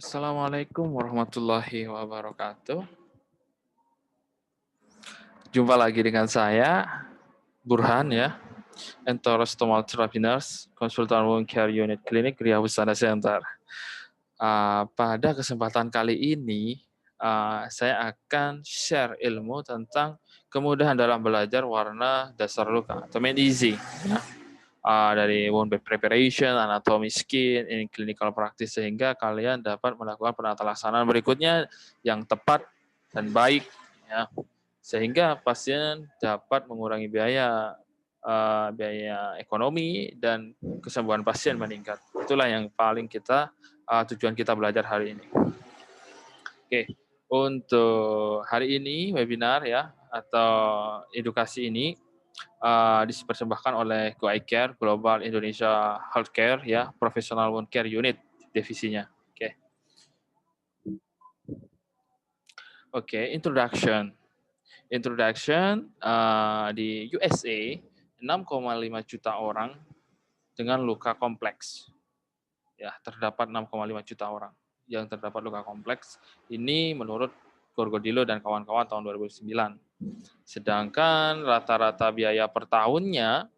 Assalamualaikum warahmatullahi wabarakatuh. Jumpa lagi dengan saya, Burhan ya, Enterostomal Therapy Nurse, Konsultan Wound Care Unit Klinik Ria Husana Center. Pada kesempatan kali ini, saya akan share ilmu tentang kemudahan dalam belajar warna dasar luka atau MEDISI. Ya. Dari wound bed preparation, anatomy skin, ini clinical practice, sehingga kalian dapat melakukan penata laksanaan berikutnya yang tepat dan baik, ya, sehingga pasien dapat mengurangi biaya ekonomi dan kesembuhan pasien meningkat. Itulah yang paling tujuan kita belajar hari ini. Oke, untuk hari ini webinar ya atau edukasi ini dipersembahkan oleh GoICare Global Indonesia Healthcare ya, Professional Wound Care Unit divisinya. Oke, introduction. Di USA 6,5 juta orang dengan luka kompleks. Ya, terdapat 6,5 juta orang yang terdapat luka kompleks. Ini menurut Gorgodilo dan kawan-kawan tahun 2009. Sedangkan rata-rata biaya per tahunnya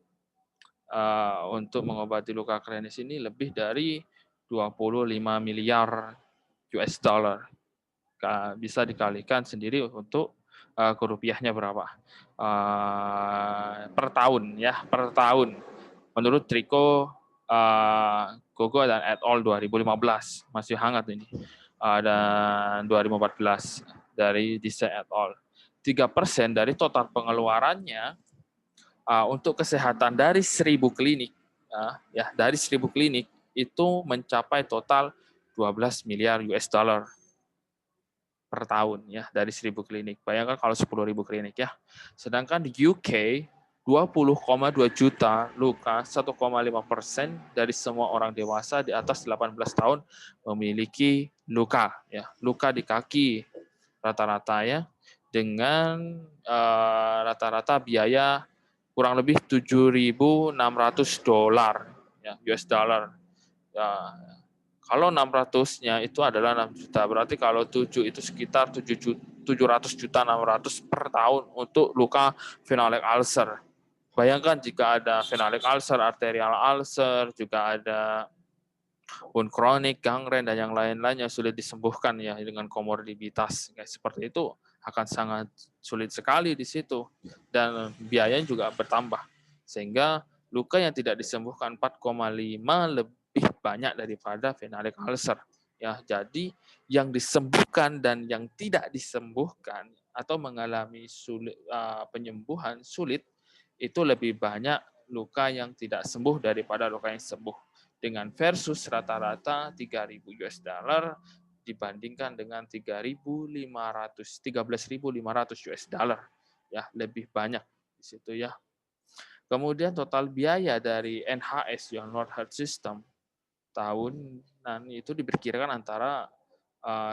untuk mengobati luka kronis ini lebih dari 25 miliar US dollar. Bisa dikalikan sendiri untuk ke rupiahnya berapa per tahun ya, per tahun. Menurut Trico Gogo dan et al 2015, masih hangat ini, dan 2014 dari Disa et al. 3% dari total pengeluarannya untuk kesehatan dari 1.000 klinik, dari 1.000 klinik itu mencapai total 12 miliar US dollar per tahun ya, dari 1.000 klinik. Bayangkan kalau 10.000 klinik ya. Sedangkan di UK 20,2 juta luka, 1,5% dari semua orang dewasa di atas 18 tahun memiliki luka ya, luka di kaki rata-rata ya, dengan rata-rata biaya kurang lebih 7.600 dolar ya, US dollar. Ya, kalau 600-nya itu adalah 6 juta, berarti kalau 7 itu sekitar 700 juta 600 per tahun untuk luka phenolic ulcer. Bayangkan jika ada phenolic ulcer, arterial ulcer, juga ada wound kronik, gangren, dan yang lain-lainnya sulit disembuhkan ya dengan komorbiditas. Seperti itu akan sangat sulit sekali di situ, dan biayanya juga bertambah, sehingga luka yang tidak disembuhkan 4,5 lebih banyak daripada phenolic ulcer ya. Jadi yang disembuhkan dan yang tidak disembuhkan atau mengalami penyembuhan sulit itu lebih banyak luka yang tidak sembuh daripada luka yang sembuh, dengan versus rata-rata 3.000 US dollar dibandingkan dengan 13.500 US dollar ya, lebih banyak di situ ya. Kemudian total biaya dari NHS yang North Health System tahunan itu diperkirakan antara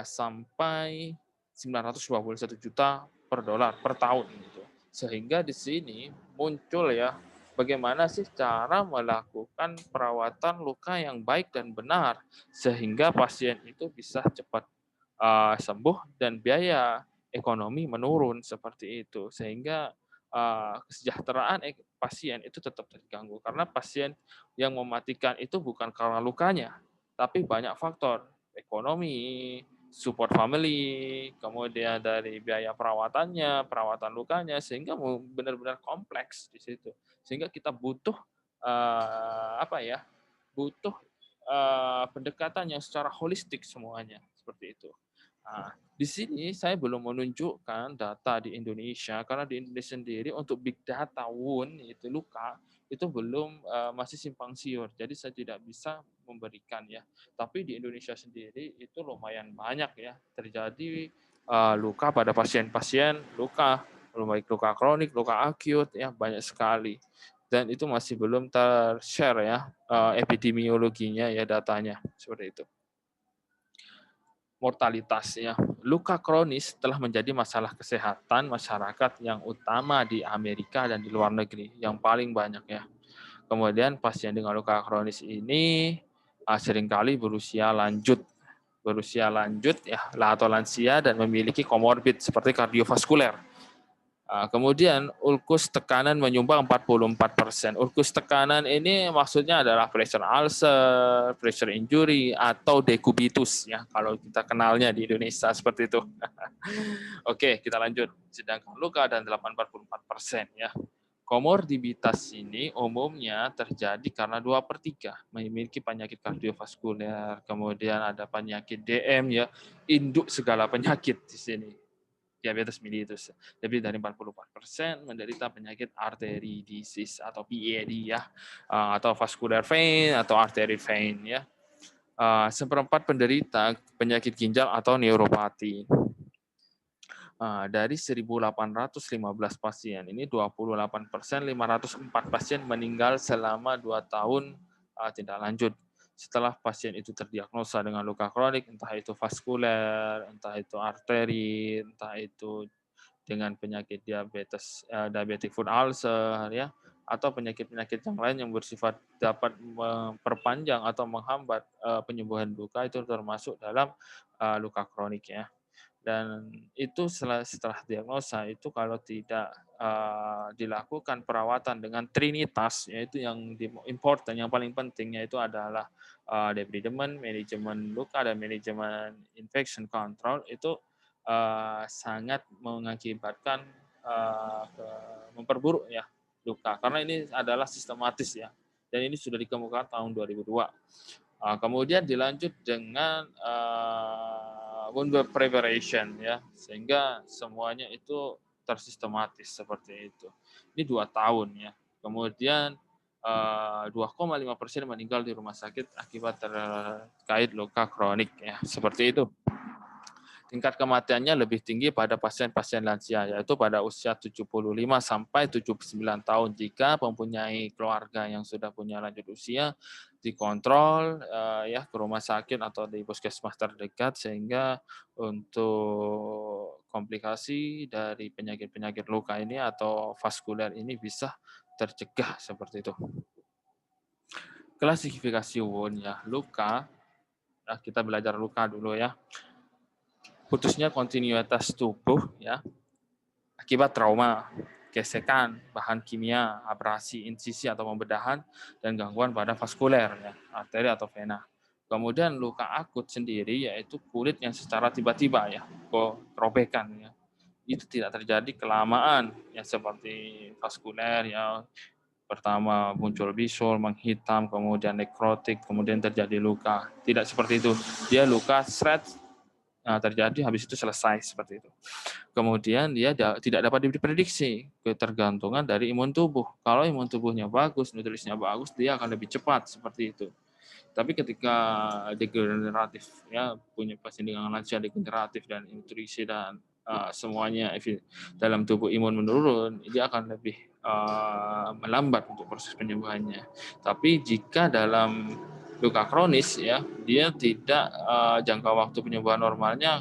sampai 921 juta per dolar per tahun gitu. Sehingga di sini muncul ya, bagaimana sih cara melakukan perawatan luka yang baik dan benar sehingga pasien itu bisa cepat sembuh dan biaya ekonomi menurun seperti itu, sehingga kesejahteraan pasien itu tetap terganggu, karena pasien yang mematikan itu bukan karena lukanya, tapi banyak faktor ekonomi, support family, kemudian dari biaya perawatannya, perawatan lukanya, sehingga benar-benar kompleks di situ. Sehingga kita butuh butuh pendekatan yang secara holistik semuanya seperti itu. Nah, di sini saya belum menunjukkan data di Indonesia, karena di Indonesia sendiri untuk big data wound itu luka itu belum masih simpang siur, jadi saya tidak bisa memberikan ya. Tapi di Indonesia sendiri itu lumayan banyak ya terjadi luka pada pasien-pasien luka, baik luka kronik, luka akut ya, banyak sekali. Dan itu masih belum ter-share ya epidemiologinya ya, datanya seperti itu. Mortalitas ya. Luka kronis telah menjadi masalah kesehatan masyarakat yang utama di Amerika dan di luar negeri, yang paling banyak ya. Kemudian pasien dengan luka kronis ini seringkali berusia lanjut berusia lanjut ya atau lansia dan memiliki komorbid seperti kardiovaskuler. Kemudian ulkus tekanan menyumbang 44%. Ulkus tekanan ini maksudnya adalah pressure ulcer, pressure injury, atau dekubitus ya kalau kita kenalnya di Indonesia seperti itu. Oke, kita lanjut. Sedangkan luka dan 44% ya. Komorbiditas ini umumnya terjadi karena 2/3 memiliki penyakit kardiovaskuler, kemudian ada penyakit DM ya, induk segala penyakit di sini. Diabetes mellitus. Lebih dari 44% menderita penyakit arteri disease atau PAD ya, atau vascular vein atau artery vein ya. Seperempat penderita penyakit ginjal atau neuropati. Dari 1.815 pasien, ini 28%, 504 pasien meninggal selama 2 tahun tindak lanjut. Setelah pasien itu terdiagnosa dengan luka kronik, entah itu vaskuler, entah itu arteri, entah itu dengan penyakit diabetes, diabetic foot ulcer, ya, atau penyakit-penyakit yang lain yang bersifat dapat memperpanjang atau menghambat penyembuhan luka, itu termasuk dalam luka kronik ya. Dan itu setelah diagnosa itu kalau tidak dilakukan perawatan dengan trinitas, yaitu yang important, yang paling penting yaitu adalah debridement, manajemen luka dan manajemen infection control, itu sangat mengakibatkan memperburuk ya luka, karena ini adalah sistematis ya, dan ini sudah dikemukakan tahun 2002. Kemudian dilanjut dengan wound preparation ya, sehingga semuanya itu tersistematis seperti itu. Ini 2 tahun ya. Kemudian 2,5% meninggal di rumah sakit akibat terkait luka kronik ya, seperti itu. Tingkat kematiannya lebih tinggi pada pasien-pasien lansia, yaitu pada usia 75 sampai 79 tahun. Jika mempunyai keluarga yang sudah punya lanjut usia, dikontrol ya ke rumah sakit atau di puskesmas terdekat, sehingga untuk komplikasi dari penyakit-penyakit luka ini atau vaskuler ini bisa tercegah seperti itu. Klasifikasi wound ya, luka. Nah, kita belajar luka dulu ya. Putusnya kontinuitas tubuh ya akibat trauma, gesekan, bahan kimia, abrasi, insisi atau pembedahan, dan gangguan pada vaskuler ya, arteri atau vena. Kemudian luka akut sendiri yaitu kulit yang secara tiba-tiba ya, kerobekan ya. Itu tidak terjadi kelamaan ya, seperti vaskuler ya. Pertama muncul bisul, menghitam, kemudian nekrotik, kemudian terjadi luka. Tidak seperti itu. Dia luka terjadi, habis itu selesai seperti itu. Kemudian dia tidak dapat diprediksi, ketergantungan dari imun tubuh. Kalau imun tubuhnya bagus, nutrisinya bagus, dia akan lebih cepat seperti itu. Tapi ketika degeneratif ya, punya pasien dengan lansia degeneratif dan nutrisi dan semuanya dalam tubuh imun menurun, dia akan lebih melambat untuk proses penyembuhannya. Tapi jika dalam luka kronis ya, dia tidak jangka waktu penyembuhan normalnya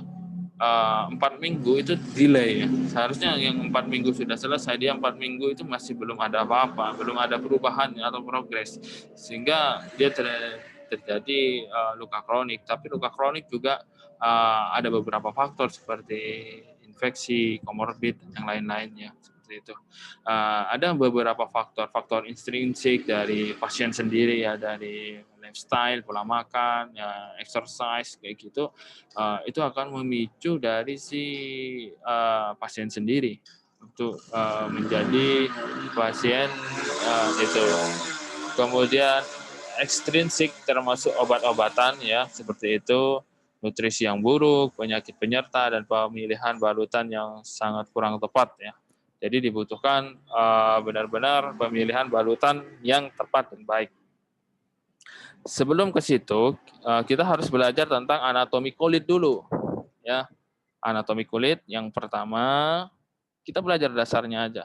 4 minggu itu delay ya. Seharusnya yang 4 minggu sudah selesai, dia 4 minggu itu masih belum ada apa-apa, belum ada perubahan atau progres, sehingga dia terjadi luka kronik. Tapi luka kronik juga ada beberapa faktor seperti infeksi, komorbid, dan yang lain-lainnya seperti itu. Ada beberapa faktor intrinsik dari pasien sendiri ya, dari lifestyle, pola makan, ya, exercise kayak gitu, itu akan memicu dari si pasien sendiri untuk menjadi pasien itu. Kemudian ekstrinsik termasuk obat-obatan ya, seperti itu, nutrisi yang buruk, penyakit penyerta, dan pemilihan balutan yang sangat kurang tepat ya. Jadi dibutuhkan benar-benar pemilihan balutan yang tepat dan baik. Sebelum ke situ, kita harus belajar tentang anatomi kulit dulu. Ya, anatomi kulit yang pertama, kita belajar dasarnya aja.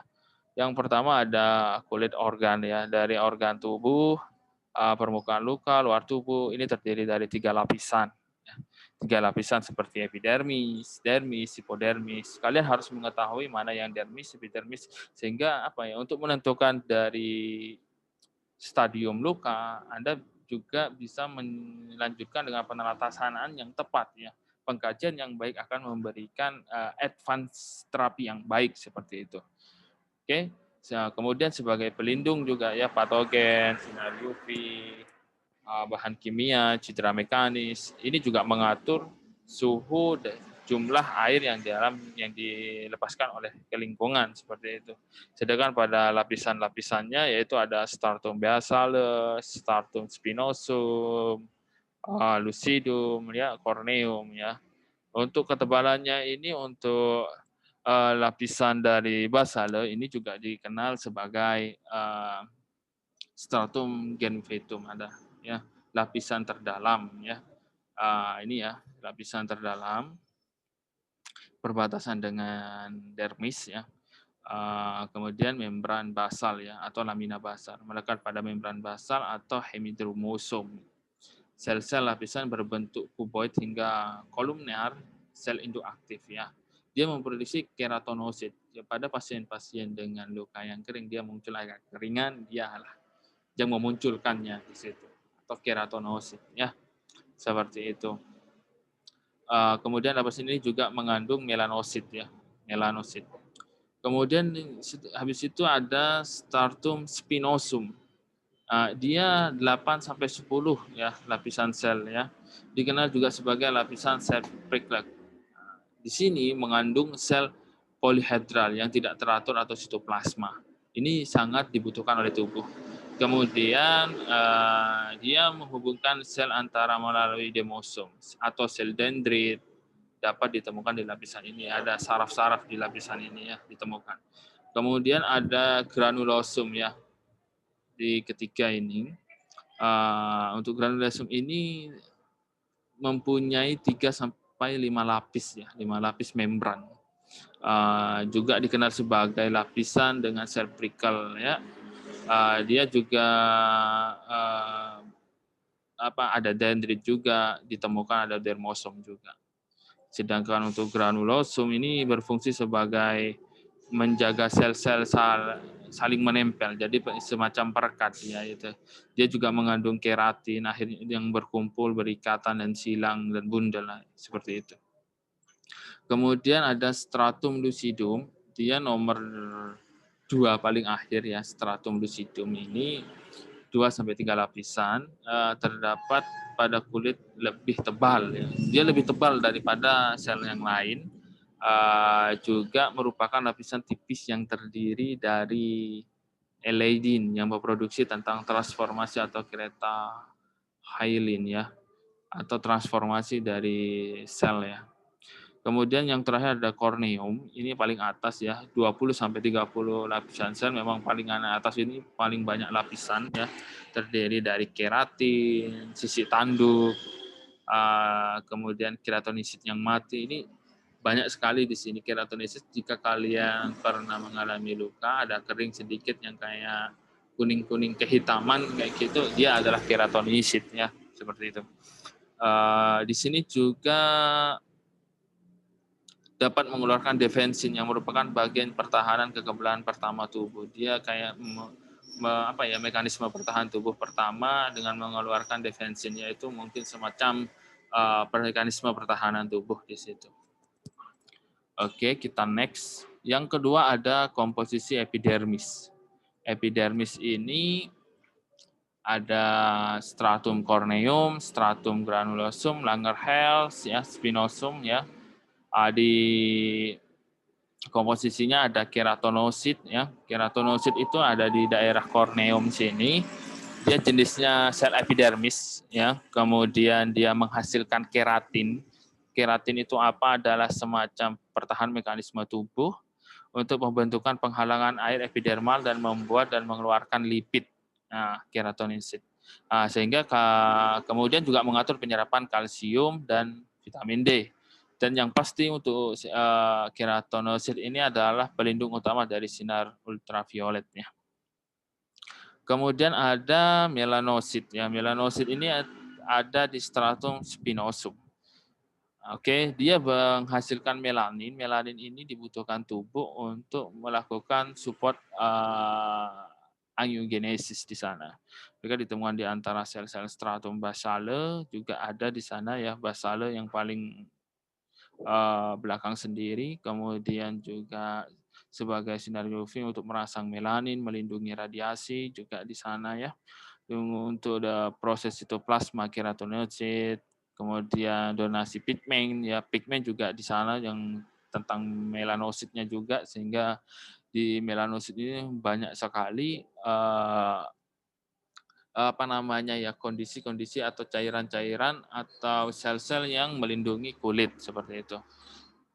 Yang pertama ada kulit organ ya, dari organ tubuh, permukaan luka, luar tubuh, ini terdiri dari 3 lapisan. 3 lapisan seperti epidermis, dermis, hipodermis. Kalian harus mengetahui mana yang dermis, epidermis, sehingga apa ya, untuk menentukan dari stadium luka, Anda juga bisa melanjutkan dengan penelasanaan yang tepat ya. Pengkajian yang baik akan memberikan advance terapi yang baik seperti itu. Oke. Kemudian sebagai pelindung juga ya patogen, sinar UV, bahan kimia, citra mekanis. Ini juga mengatur suhu dan jumlah air yang dilepaskan oleh ke lingkungan seperti itu. Sedangkan pada lapisan-lapisannya yaitu ada stratum basale, stratum spinosum, lucidum, ya, corneum, ya. Untuk ketebalannya ini untuk lapisan dari basale ini juga dikenal sebagai stratum genvetum, ada ya lapisan terdalam ya. Ini ya lapisan terdalam perbatasan dengan dermis ya. Kemudian membran basal ya atau lamina basal melekat pada membran basal atau hemidromosom. Sel-sel lapisan berbentuk kuboid hingga kolumner, sel induk aktif ya. Dia memproduksi keratinosit. Ya, pada pasien-pasien dengan luka yang kering dia muncul agak keringan, dialah yang memunculkannya di situ atau keratinosit ya. Seperti itu. Kemudian lapisan ini juga mengandung melanosit ya, melanosit. Kemudian habis itu ada stratum spinosum. Dia 8 sampai 10 ya lapisan sel ya. Dikenal juga sebagai lapisan sel pricklet. Di sini mengandung sel polihedral yang tidak teratur atau sitoplasma. Ini sangat dibutuhkan oleh tubuh. Kemudian dia menghubungkan sel antara melalui demosom atau sel dendrit dapat ditemukan di lapisan ini. Ada saraf-saraf di lapisan ini ya ditemukan. Kemudian ada granulosum ya di ketiga ini. Untuk granulosum ini mempunyai 3 sampai 5 lapis ya, 5 lapis membran. Juga dikenal sebagai lapisan dengan sel prickle ya. Dia juga ada dendrit juga ditemukan, ada dermosom juga. Sedangkan untuk granulosum ini berfungsi sebagai menjaga sel-sel saling menempel, jadi semacam perekat ya itu. Dia juga mengandung keratin akhirnya yang berkumpul berikatan dan silang dan bundel seperti itu. Kemudian ada stratum lucidum, dia nomor 2 paling akhir ya, stratum lucidum ini 2 sampai 3 lapisan, terdapat pada kulit lebih tebal ya. Dia lebih tebal daripada sel yang lain. Juga merupakan lapisan tipis yang terdiri dari eladin yang memproduksi tentang transformasi atau kereta hyaline ya atau transformasi dari sel ya. Kemudian yang terakhir ada corneum, ini paling atas ya, 20 sampai 30 lapisan sel, memang paling atas ini paling banyak lapisan ya, terdiri dari keratin, sisi tanduk, kemudian keratinosit yang mati, ini banyak sekali di sini keratinosit. Jika kalian pernah mengalami luka, ada kering sedikit yang kayak kuning-kuning kehitaman kayak gitu, dia adalah keratinosit ya, seperti itu. Di sini juga dapat mengeluarkan defensin yang merupakan bagian pertahanan kekebalan pertama tubuh. Dia kayak mekanisme pertahanan tubuh pertama dengan mengeluarkan defensin, yaitu mungkin semacam mekanisme pertahanan tubuh di situ. Oke, kita next. Yang kedua ada komposisi epidermis. Epidermis ini ada stratum corneum, stratum granulosum, Langerhans, ya, spinosum, ya. Di komposisinya ada keratinosit ya. Keratinosit itu ada di daerah korneum sini. Dia jenisnya sel epidermis ya. Kemudian dia menghasilkan keratin. Keratin itu apa? Adalah semacam pertahanan mekanisme tubuh untuk pembentukan penghalangan air epidermal dan membuat dan mengeluarkan lipid. Nah, keratinosit. Sehingga kemudian juga mengatur penyerapan kalsium dan vitamin D. Dan yang pasti untuk keratinosit ini adalah pelindung utama dari sinar ultravioletnya. Kemudian ada melanosit. Ya, melanosit ini ada di stratum spinosum. Oke, dia menghasilkan melanin. Melanin ini dibutuhkan tubuh untuk melakukan support angiogenesis di sana. Mereka ditemukan di antara sel-sel stratum basale, juga ada di sana ya basale yang paling belakang sendiri, kemudian juga sebagai sinar UV untuk merangsang melanin, melindungi radiasi juga di sana ya. Untuk proses sitoplasma keratinosit, kemudian donasi pigmen ya, pigmen juga di sana yang tentang melanositnya juga, sehingga di melanosit ini banyak sekali kondisi-kondisi atau cairan-cairan atau sel-sel yang melindungi kulit seperti itu.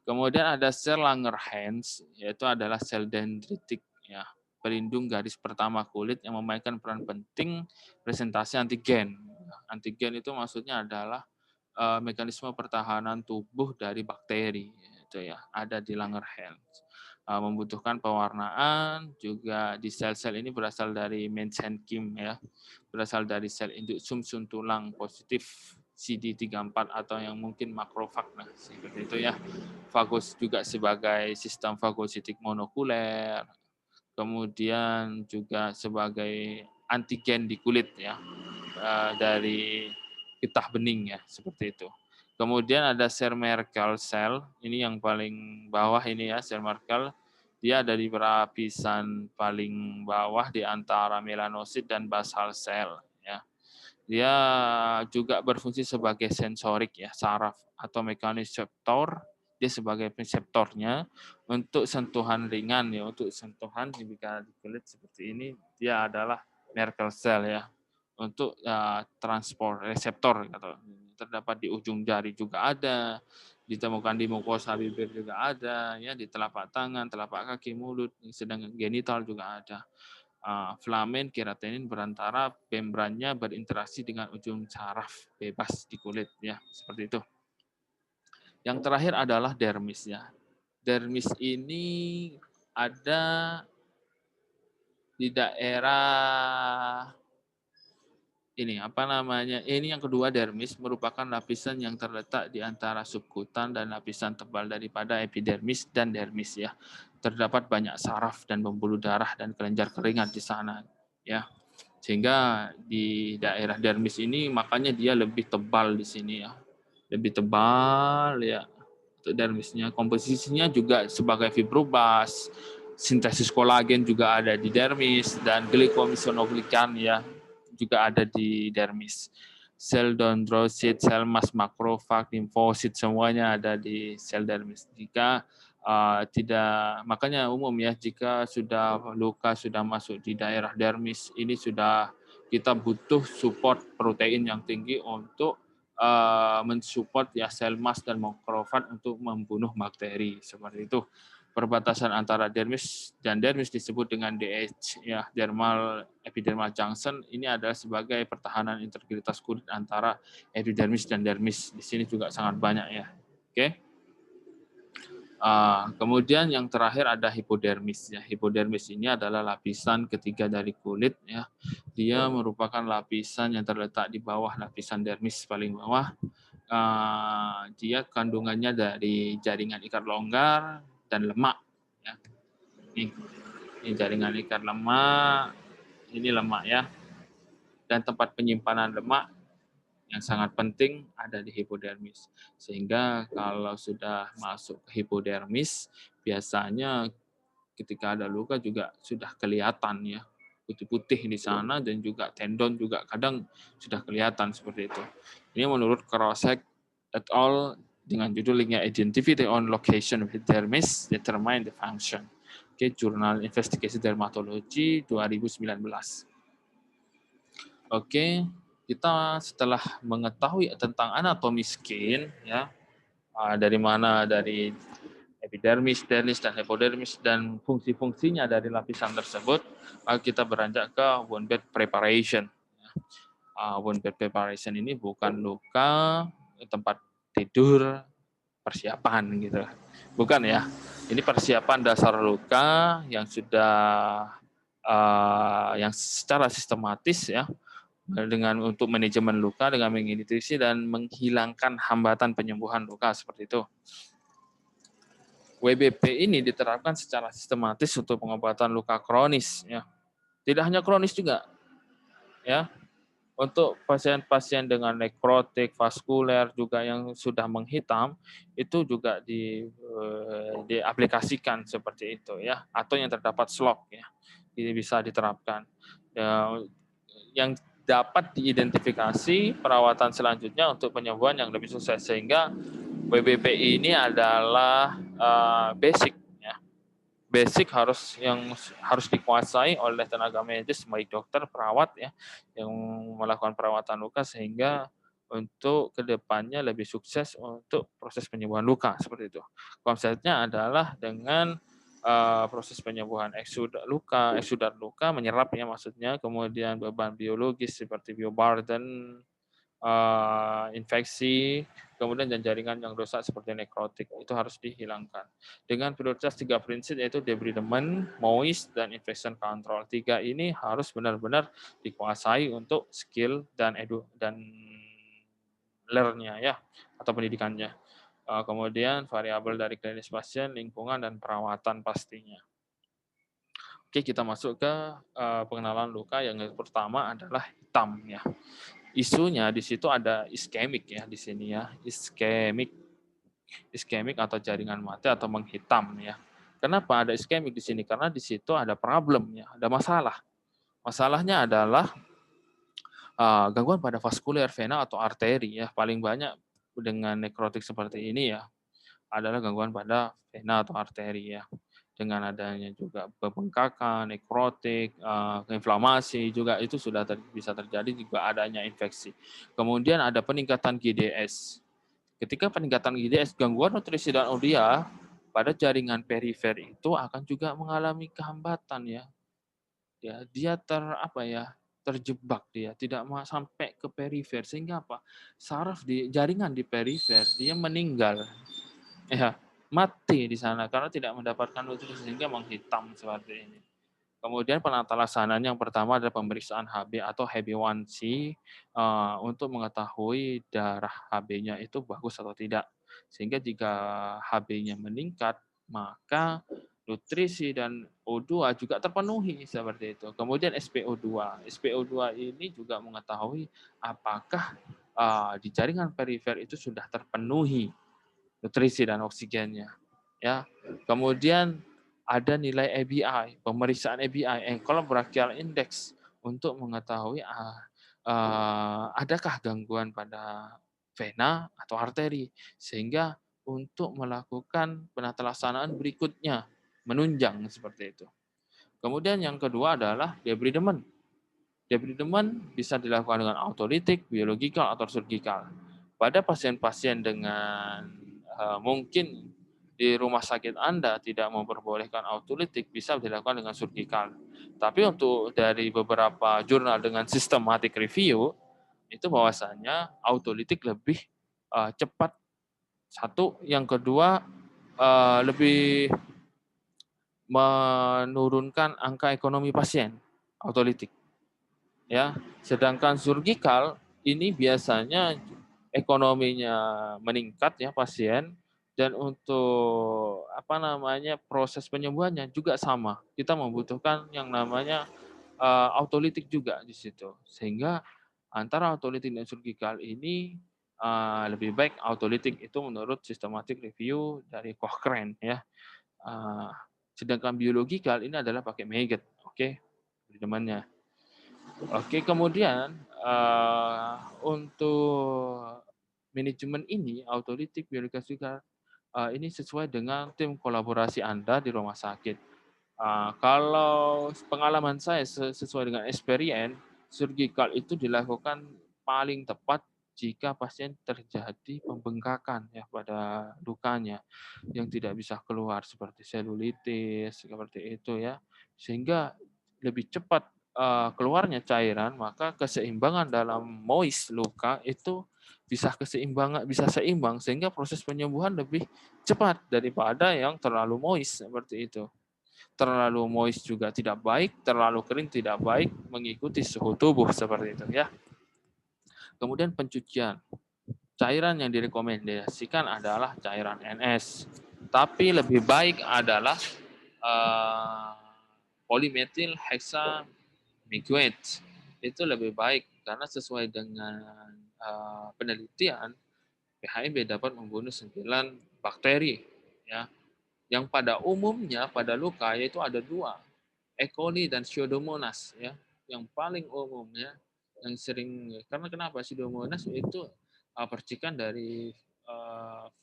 Kemudian ada sel Langerhans, yaitu adalah sel dendritik ya, pelindung garis pertama kulit yang memainkan peran penting presentasi antigen. Antigen itu maksudnya adalah mekanisme pertahanan tubuh dari bakteri, itu ya, ada di Langerhans. Membutuhkan pewarnaan, juga di sel-sel ini berasal dari mesenchyme ya, berasal dari sel induk sumsum tulang positif CD34 atau yang mungkin makrofag, nah seperti itu ya. Fagos juga sebagai sistem fagositik monokuler, kemudian juga sebagai antigen di kulit ya, dari getah bening ya, seperti itu. Kemudian ada sel Merkel cell, ini yang paling bawah ini ya, sel Merkel. Dia ada di lapisan paling bawah di antara melanosit dan basal cell ya. Dia juga berfungsi sebagai sensorik ya, saraf atau mekaniseptor. Dia sebagai reseptornya untuk sentuhan ringan ya, untuk sentuhan jika di kulit seperti ini, dia adalah Merkel cell ya. Untuk transport reseptor atau terdapat di ujung jari juga ada, ditemukan di mukosa bibir juga ada, ya di telapak tangan, telapak kaki, mulut, sedangkan genital juga ada. Filamen keratin berantara membrannya berinteraksi dengan ujung saraf bebas di kulit ya, seperti itu. Yang terakhir adalah dermis ya. Dermis ini ada di daerah ini ini yang kedua, dermis merupakan lapisan yang terletak di antara subkutan dan lapisan tebal daripada epidermis dan dermis ya. Terdapat banyak saraf dan pembuluh darah dan kelenjar keringat di sana ya. Sehingga di daerah dermis ini makanya dia lebih tebal di sini ya. Lebih tebal ya untuk dermisnya. Komposisinya juga sebagai fibroblast, sintesis kolagen juga ada di dermis, dan glycomisonoglikan ya juga ada di dermis. Sel dendrosit, sel mas makrofag, limfosit semuanya ada di sel dermis. Jika tidak, makanya umum ya, jika sudah luka sudah masuk di daerah dermis ini sudah kita butuh support protein yang tinggi untuk mensupport ya sel mas dan makrofag untuk membunuh bakteri seperti itu. Perbatasan antara dermis dan dermis disebut dengan DH ya, dermal epidermal junction. Ini adalah sebagai pertahanan integritas kulit antara epidermis dan dermis. Di sini juga sangat banyak ya. Oke. Kemudian yang terakhir ada hipodermis ya. Hipodermis ini adalah lapisan ketiga dari kulit ya. Dia merupakan lapisan yang terletak di bawah lapisan dermis paling bawah. Dia kandungannya dari jaringan ikat longgar dan lemak ya. Ini jaringan ikat lemak, ini lemak ya. Dan tempat penyimpanan lemak yang sangat penting ada di hipodermis. Sehingga kalau sudah masuk ke hipodermis, biasanya ketika ada luka juga sudah kelihatan ya, putih-putih di sana, dan juga tendon juga kadang sudah kelihatan seperti itu. Ini menurut Krosek et al. Dengan judulnya Identify on Location of Dermis, Determine the Function. Oke, Jurnal Investigasi Dermatology 2019. Oke, kita setelah mengetahui tentang anatomi skin ya, dari mana, dari epidermis, dermis, dan hipodermis, dan fungsi-fungsinya dari lapisan tersebut, kita beranjak ke wound bed preparation. Wound bed preparation ini bukan luka, tempat tidur, persiapan gitu, bukan ya. Ini persiapan dasar luka yang sudah yang secara sistematis ya, dengan untuk manajemen luka dengan menginduksi dan menghilangkan hambatan penyembuhan luka seperti itu. WBP ini diterapkan secara sistematis untuk pengobatan luka kronis ya. Tidak hanya kronis juga, ya. Untuk pasien-pasien dengan nekrotik, vaskuler juga yang sudah menghitam, itu juga diaplikasikan seperti itu ya, atau yang terdapat slok ya, ini bisa diterapkan. Ya, yang dapat diidentifikasi perawatan selanjutnya untuk penyembuhan yang lebih sukses, sehingga WBPI ini adalah basic ya. Basic harus dikuasai oleh tenaga medis, baik dokter, perawat ya, yang melakukan perawatan luka, sehingga untuk kedepannya lebih sukses untuk proses penyembuhan luka seperti itu. Konsepnya adalah dengan proses penyembuhan eksudat luka menyerap ya maksudnya, kemudian beban biologis seperti bioburden, infeksi, kemudian dan jaringan yang rusak seperti nekrotik itu harus dihilangkan. Dengan prioritas 3 prinsip yaitu debridement, moist, dan infection control. 3 ini harus benar-benar dikuasai untuk skill dan learn-nya ya, atau pendidikannya. Kemudian variabel dari klinis pasien, lingkungan, dan perawatan pastinya. Oke, kita masuk ke pengenalan luka. Yang pertama adalah hitam ya. Isunya di situ ada iskemik ya di sini ya, iskemik atau jaringan mati atau menghitam ya. Kenapa ada iskemik di sini? Karena di situ ada problem ya, ada masalah. Masalahnya adalah gangguan pada vaskuler, vena atau arteri ya. Paling banyak dengan nekrotik seperti ini ya adalah gangguan pada vena atau arteri ya. Dengan adanya juga pembengkakan, nekrotik, inflamasi juga itu sudah bisa terjadi juga adanya infeksi. Kemudian ada peningkatan GDS. Ketika peningkatan GDS, gangguan nutrisi dan urea pada jaringan perifer itu akan juga mengalami kehambatan ya. Ya, dia terjebak dia, tidak mau sampai ke perifer sehingga apa? Saraf di jaringan di perifer dia meninggal. Ya, mati di sana karena tidak mendapatkan nutrisi sehingga menghitam seperti ini. Kemudian penata laksanaan yang pertama adalah pemeriksaan HB atau HbA1c untuk mengetahui darah HB-nya itu bagus atau tidak. Sehingga jika HB-nya meningkat, maka nutrisi dan O2 juga terpenuhi seperti itu. Kemudian SpO2. SpO2 ini juga mengetahui apakah di jaringan perifer itu sudah terpenuhi nutrisi dan oksigennya. Ya. Kemudian ada nilai ABI, pemeriksaan ABI, Ankle Brachial Index, untuk mengetahui adakah gangguan pada vena atau arteri, sehingga untuk melakukan penata laksanaan berikutnya, menunjang seperti itu. Kemudian yang kedua adalah debridement. Debridement bisa dilakukan dengan autolitik, biologikal, atau surgikal. Pada pasien-pasien dengan mungkin di rumah sakit Anda tidak memperbolehkan autolitik, bisa dilakukan dengan surgikal. Tapi untuk dari beberapa jurnal dengan systematic review, itu bahwasannya autolitik lebih cepat. Satu, yang kedua lebih menurunkan angka ekonomi pasien, autolitik. Ya, sedangkan surgikal ini biasanya ekonominya meningkat ya pasien, dan untuk proses penyembuhannya juga sama. Kita membutuhkan yang namanya autolitik juga di situ. Sehingga antara autolitik dan surgikal ini lebih baik autolitik itu menurut systematic review dari Cochrane ya. Sedangkan biologikal ini adalah pakai Maggott, oke, temannya. Oke, kemudian untuk manajemen ini, autolitik, biologis juga ini sesuai dengan tim kolaborasi Anda di rumah sakit. Kalau pengalaman saya sesuai dengan experience, surgikal itu dilakukan paling tepat jika pasien terjadi pembengkakan ya pada lukanya yang tidak bisa keluar seperti selulitis seperti itu ya, sehingga lebih cepat keluarnya cairan, maka keseimbangan dalam moist luka itu bisa seimbang sehingga proses penyembuhan lebih cepat daripada yang terlalu moist seperti itu. Terlalu moist juga tidak baik, terlalu kering tidak baik, mengikuti suhu tubuh seperti itu ya. Kemudian pencucian. Cairan yang direkomendasikan adalah cairan NS. Tapi lebih baik adalah polymethyl micuate itu lebih baik karena sesuai dengan penelitian PHMB dapat membunuh 9 bakteri ya. Yang pada umumnya pada luka yaitu ada 2, E. coli dan Pseudomonas ya. Yang paling umum ya, yang sering karena kenapa Pseudomonas itu percikan dari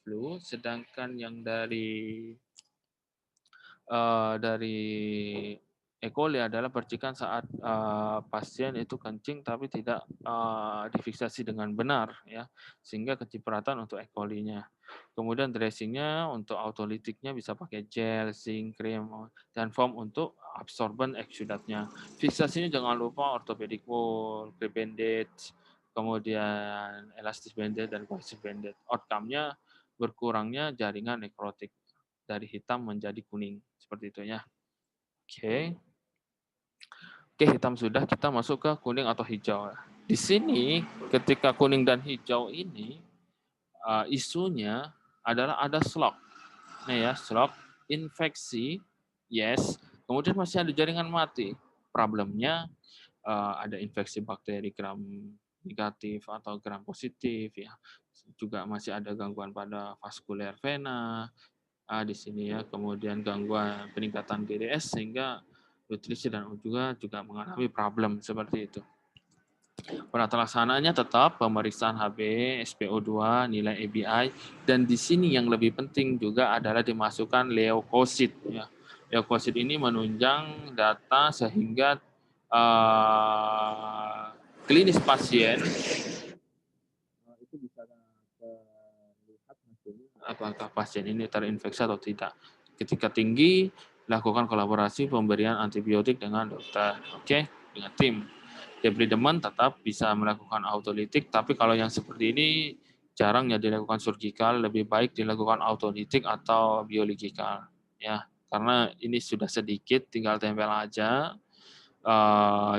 flu, sedangkan yang dari E. coli adalah percikan saat pasien itu kencing tapi tidak difiksasi dengan benar ya, sehingga kecipratan untuk E. coli-nya. Kemudian dressingnya untuk autolitiknya bisa pakai gel, zinc, krim, dan foam untuk absorben eksudatnya. Fiksasinya jangan lupa orthopedic wool, grip bandage, kemudian elastis bandage dan cohesive bandage. Outcome-nya berkurangnya jaringan nekrotik dari hitam menjadi kuning seperti itu ya. Oke. Oke, hitam sudah, kita masuk ke kuning atau hijau. Di sini ketika kuning dan hijau ini isunya adalah ada slok. Nih ya, slok infeksi, yes. Kemudian masih ada jaringan mati. Problemnya ada infeksi bakteri gram negatif atau gram positif ya. Juga masih ada gangguan pada vaskuler vena di sini ya. Kemudian gangguan peningkatan GDS sehingga nutrisi dan juga mengalami problem seperti itu. Penata laksananya tetap pemeriksaan HB, SpO2, nilai ABI, dan di sini yang lebih penting juga adalah dimasukkan leukosit. Ya. Leukosit ini menunjang data sehingga klinis pasien itu bisa terlihat hasilnya apakah pasien ini terinfeksi atau tidak. Ketika tinggi, lakukan kolaborasi pemberian antibiotik dengan dokter, oke, dengan tim. Debridement tetap bisa melakukan autolitik, tapi kalau yang seperti ini jarang ya dilakukan surgical, lebih baik dilakukan autolitik atau biologikal ya, karena ini sudah sedikit, tinggal tempel aja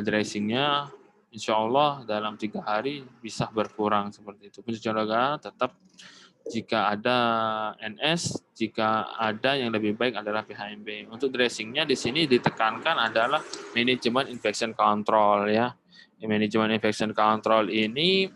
dressingnya, insya Allah dalam 3 hari bisa berkurang seperti itu. Pencucian darah tetap jika ada NS, jika ada yang lebih baik adalah PHMB. Untuk dressingnya di sini ditekankan adalah manajemen infection control ya. Manajemen infection control ini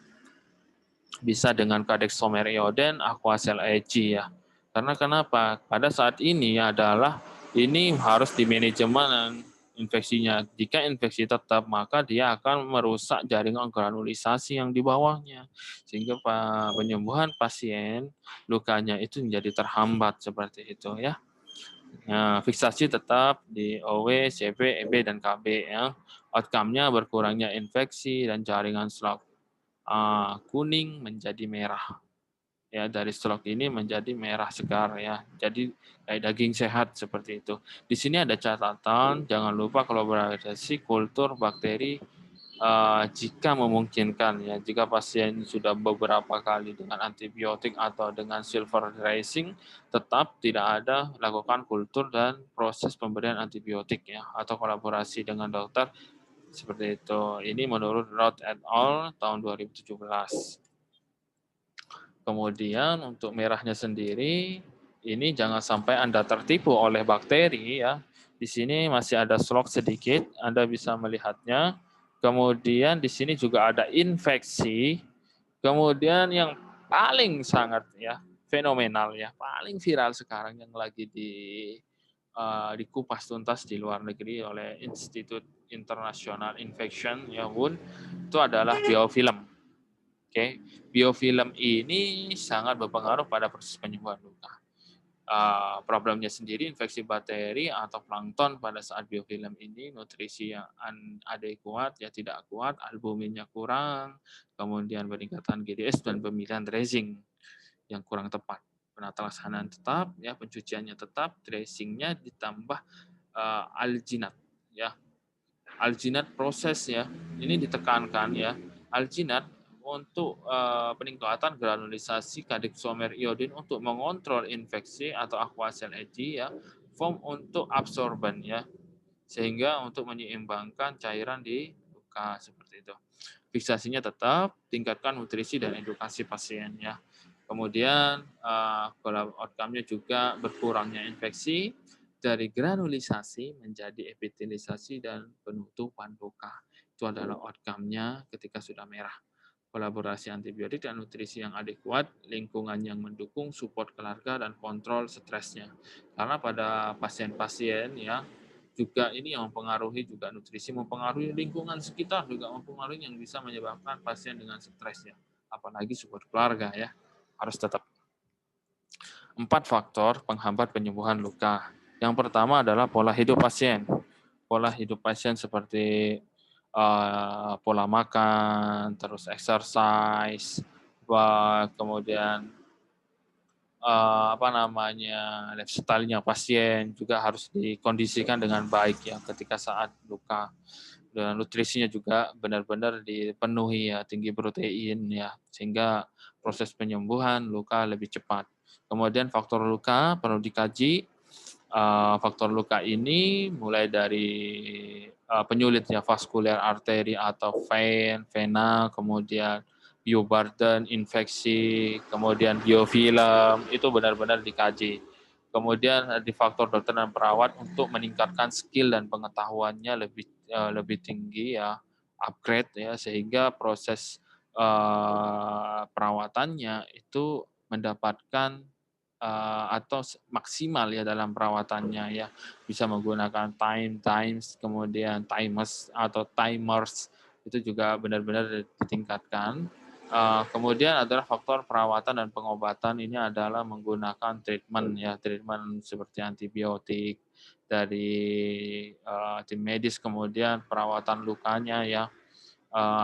bisa dengan Kadexomer Ioden, Aquacel AG ya. Karena kenapa? Pada saat ini adalah ini harus di manajemen infeksinya. Jika infeksi tetap, maka dia akan merusak jaringan granulisasi yang di bawahnya. Sehingga penyembuhan pasien lukanya itu menjadi terhambat seperti itu ya. Nah, fiksasi tetap di OW, CP, EB, dan KB ya. Outcome-nya berkurangnya infeksi dan jaringan slug. Kuning menjadi merah. Ya, dari stroke ini menjadi merah segar ya. Jadi kayak daging sehat seperti itu. Di sini ada catatan, jangan lupa kolaborasi kultur bakteri jika memungkinkan ya. Jika pasien sudah beberapa kali dengan antibiotik atau dengan silver dressing, tetap tidak ada lakukan kultur dan proses pemberian antibiotik ya, atau kolaborasi dengan dokter seperti itu. Ini menurut Roth et al. Tahun 2017. Kemudian untuk merahnya sendiri, ini jangan sampai Anda tertipu oleh bakteri ya. Di sini masih ada slok sedikit, Anda bisa melihatnya. Kemudian di sini juga ada infeksi. Kemudian yang paling sangat ya fenomenal ya, paling viral sekarang yang lagi dikupas tuntas di luar negeri oleh Institute International Infection ya WUN, itu adalah biofilm. Oke, biofilm ini sangat berpengaruh pada proses penyembuhan luka. Problemnya sendiri infeksi bakteri atau plankton pada saat biofilm ini nutrisi yang adekuat ya tidak kuat, albuminnya kurang, kemudian peningkatan GDS dan pemilihan dressing yang kurang tepat. Penata laksanaan tetap, ya pencuciannya tetap, dressingnya ditambah alginat ya. Alginat proses ya, ini ditekankan ya. Alginat untuk peningkatan granulisasi Kadexomer Iodin untuk mengontrol infeksi atau Aquacel AG ya, foam untuk absorben ya, sehingga untuk menyeimbangkan cairan di luka seperti itu. Fiksasinya tetap, tingkatkan nutrisi dan edukasi pasien ya. Kemudian outcome-nya juga berkurangnya infeksi, dari granulisasi menjadi epitelisasi dan penutupan luka. Itu adalah outcome-nya ketika sudah merah. Kolaborasi antibiotik dan nutrisi yang adekuat, lingkungan yang mendukung, support keluarga, dan kontrol stresnya. Karena pada pasien-pasien ya, juga ini yang mempengaruhi juga nutrisi, mempengaruhi lingkungan sekitar, juga mempengaruhi yang bisa menyebabkan pasien dengan stres ya. Apalagi support keluarga ya, harus tetap. 4 faktor penghambat penyembuhan luka. Yang pertama adalah pola hidup pasien. Pola hidup pasien seperti pola makan, terus exercise, kemudian lifestyle-nya pasien juga harus dikondisikan dengan baik ya ketika saat luka. Dan nutrisinya juga benar-benar dipenuhi ya, tinggi protein ya, sehingga proses penyembuhan luka lebih cepat. Kemudian faktor luka perlu dikaji. Faktor luka ini mulai dari penyulit ya, vaskuler arteri atau vena, kemudian bioburden, infeksi, kemudian biofilm, itu benar-benar dikaji. Kemudian di faktor dokter dan perawat untuk meningkatkan skill dan pengetahuannya lebih tinggi ya, upgrade ya, sehingga proses perawatannya itu mendapatkan atau maksimal ya dalam perawatannya ya, bisa menggunakan times, kemudian timers itu juga benar-benar ditingkatkan. Kemudian adalah faktor perawatan dan pengobatan, ini adalah menggunakan treatment seperti antibiotik dari tim medis, kemudian perawatan lukanya ya,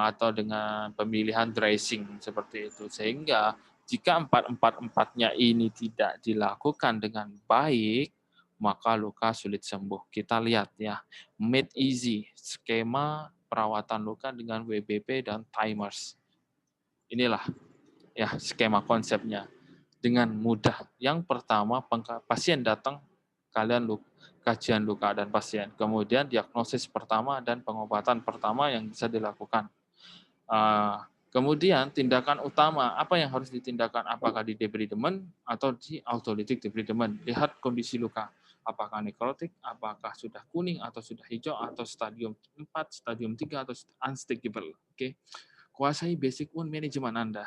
atau dengan pemilihan dressing seperti itu, sehingga jika empat-empatnya ini tidak dilakukan dengan baik, maka luka sulit sembuh. Kita lihat ya, made easy, skema perawatan luka dengan WBP dan timers. Inilah ya skema konsepnya. Dengan mudah. Yang pertama, pasien datang, kalian kajian luka dan pasien. Kemudian diagnosis pertama dan pengobatan pertama yang bisa dilakukan. Kemudian tindakan utama, apa yang harus ditindakkan? Apakah di debridement atau di autolytic debridement? Lihat kondisi luka. Apakah nekrotik, apakah sudah kuning atau sudah hijau, atau stadium 4, stadium 3, atau unstickable. Oke. Kuasai basic wound management Anda.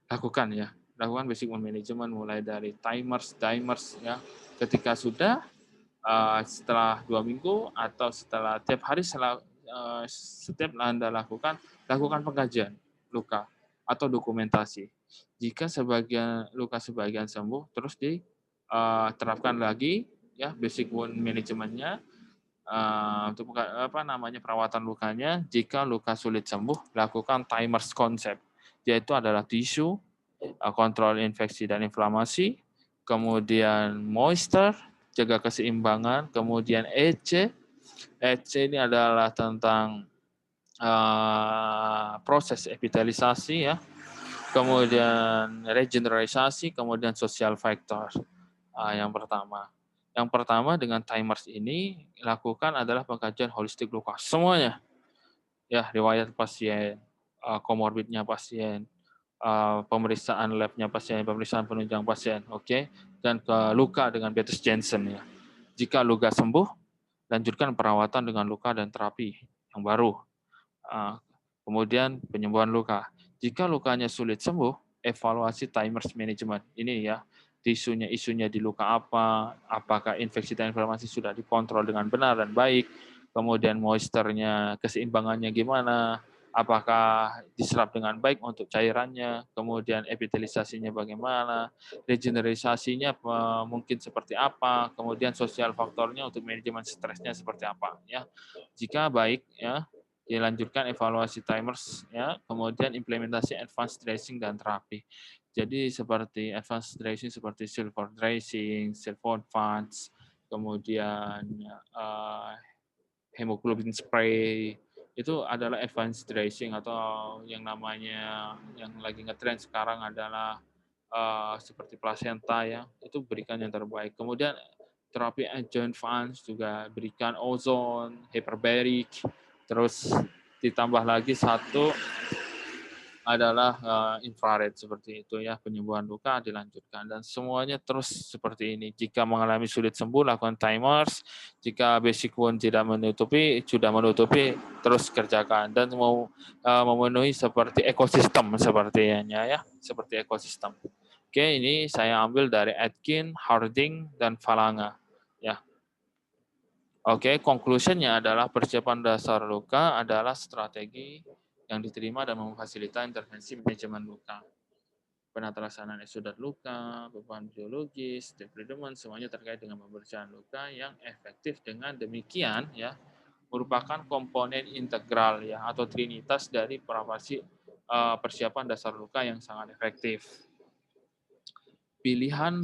Lakukan ya. Lakukan basic wound management mulai dari dimers ya. Ketika sudah, setelah 2 minggu atau setelah tiap hari setiap Anda lakukan pengkajian luka atau dokumentasi. Jika luka sebagian sembuh, terus diterapkan lagi ya basic wound manajemennya untuk perawatan lukanya. Jika luka sulit sembuh, lakukan timers konsep, yaitu adalah tisu, kontrol infeksi dan inflamasi, kemudian moisture, jaga keseimbangan, kemudian EC. EC ini adalah tentang proses epitelisasi ya, kemudian regeneralisasi, kemudian social factor. Yang pertama dengan timers ini lakukan adalah pengkajian holistik luka semuanya ya, riwayat pasien, komorbidnya pasien, pemeriksaan labnya pasien, pemeriksaan penunjang pasien, oke, dan ke luka dengan Betes Jensen ya. Jika luka sembuh, lanjutkan perawatan dengan luka dan terapi yang baru. Kemudian penyembuhan luka. Jika lukanya sulit sembuh, evaluasi timers management. Ini ya, isunya di luka apa, apakah infeksi dan inflamasi sudah dikontrol dengan benar dan baik, kemudian moisturnya, keseimbangannya gimana, apakah diserap dengan baik untuk cairannya, kemudian epitelisasinya bagaimana, regeneralisasinya mungkin seperti apa, kemudian sosial faktornya untuk manajemen stresnya seperti apa ya. Jika baik ya, dilanjutkan evaluasi timers ya, kemudian implementasi advanced dressing dan terapi. Jadi seperti advanced dressing seperti silver dressing, silver funds, kemudian hemoglobin spray, itu adalah advanced dressing, atau yang namanya yang lagi ngetrend sekarang adalah seperti placenta ya, itu berikan yang terbaik. Kemudian terapi adjuvant funds juga berikan ozon, hyperbaric, terus ditambah lagi satu adalah infrared seperti itu ya, penyembuhan luka dilanjutkan dan semuanya terus seperti ini. Jika mengalami sulit sembuh lakukan timers, jika basic wound tidak sudah menutupi terus kerjakan dan mau memenuhi seperti ekosistem sepertinya ya, seperti ekosistem. Oke, ini saya ambil dari Atkin, Harding dan Falanga ya. Oke, conclusion-nya adalah persiapan dasar luka adalah strategi yang diterima dan memfasilitasi intervensi manajemen luka. Penata laksanaan esudat luka, beban biologis, debridement, semuanya terkait dengan pembersihan luka yang efektif. Dengan demikian, ya, merupakan komponen integral ya atau trinitas dari persiapan dasar luka yang sangat efektif. Pilihan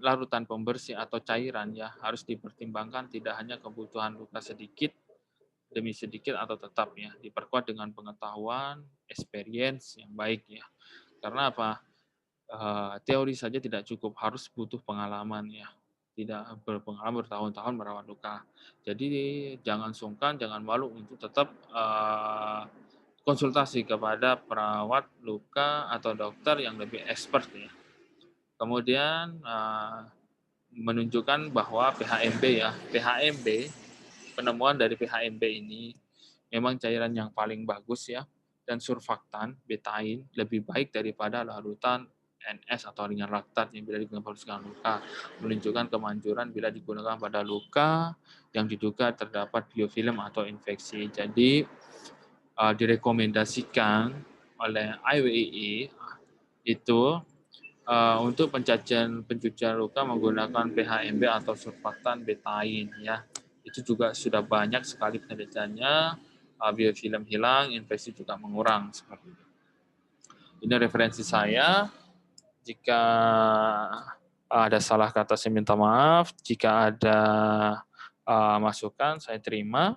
larutan pembersih atau cairan ya harus dipertimbangkan tidak hanya kebutuhan luka sedikit demi sedikit atau tetap ya, diperkuat dengan pengetahuan, experience yang baik ya. Karena apa? Teori saja tidak cukup, harus butuh pengalaman ya. Tidak berpengalaman bertahun-tahun merawat luka. Jadi jangan sungkan, jangan malu untuk tetap konsultasi kepada perawat luka atau dokter yang lebih expert ya. Kemudian menunjukkan bahwa PHMB ya, PHMB penemuan dari PHMB ini memang cairan yang paling bagus ya, dan surfaktan betain lebih baik daripada larutan NS atau ringan laktat yang bila digunakan pada luka, menunjukkan kemanjuran bila digunakan pada luka yang diduga terdapat biofilm atau infeksi. Jadi direkomendasikan oleh IWII itu untuk pencucian luka menggunakan PHMB atau surfaktan betain ya. Itu juga sudah banyak sekali penelitiannya, biofilm hilang, infeksi juga mengurang seperti itu. Ini referensi saya. Jika ada salah kata saya minta maaf. Jika ada masukan saya terima.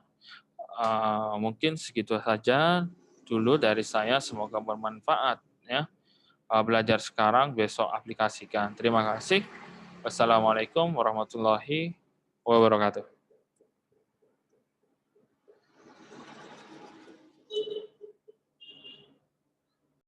Mungkin segitu saja dulu dari saya. Semoga bermanfaat ya. Belajar sekarang, besok aplikasikan. Terima kasih. Wassalamualaikum warahmatullahi wabarakatuh.